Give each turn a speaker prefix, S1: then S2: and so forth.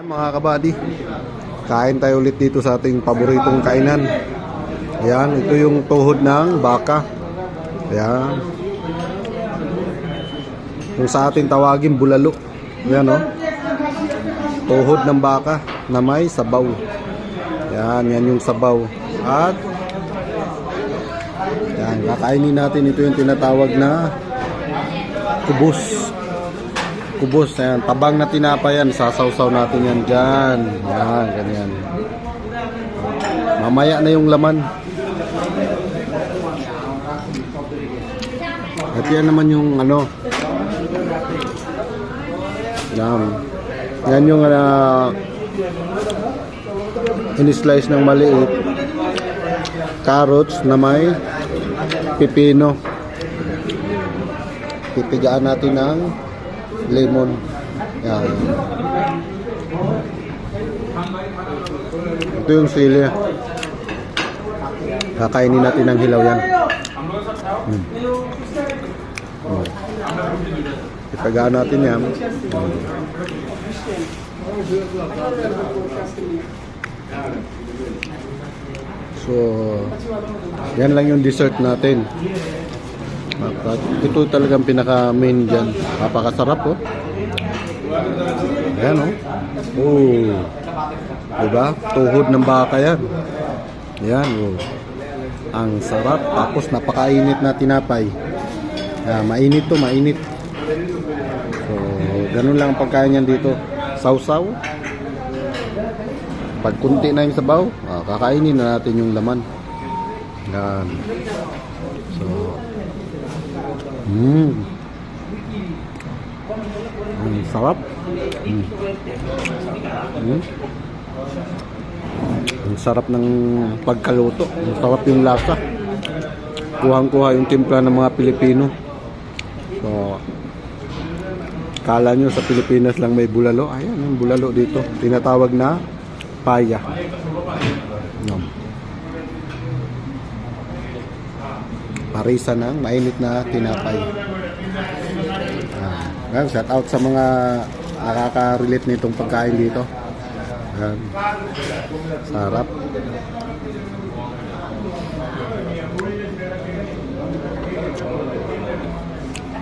S1: Mga kabady, kain tayo ulit dito sa ating paboritong kainan. Ayan, ito yung tuhod ng baka. Ayan, kung sa ating tawagin bulalo. Ayan o, tuhod ng baka na may sabaw. Ayan, yan yung sabaw. At ayan, kakainin natin. Ito yung tinatawag na kubos. Kubos, ayan, tabang na tinapay yan, sasawsaw natin yan dyan. Ayan, ganyan. Mamaya na yung laman. At yan naman yung ano. Yan yung in-slice ng maliit. Carrots na may pipino. Pipigaan natin ng lemon. Yan. Ito yung sili. Kakainin natin ng hilaw yan. Ipagaan natin yan. So, yan lang yung dessert natin. At ito talagang pinaka main dyan. Napakasarap oh. Ayan oh. Oh. Diba? Tuhod ng baka yan. Ayan oh. Ang sarap. Tapos napakainit na tinapay. Mainit to, mainit. So, ganun lang ang pagkain yan dito. Sausaw. Pag kunti na yung sabaw, kakainin na natin yung laman. Yan. So, ang sarap. Ang sarap ng pagkaluto. Ang sarap yung lasa. Kuhang-kuha yung timpla ng mga Pilipino. So, kala nyo sa Pilipinas lang may bulalo. Ayan, yung bulalo dito. Tinatawag na paya. Parisa ng mainit na tinapay. Shout out sa mga nakaka-relate nitong pagkain dito. Sarap.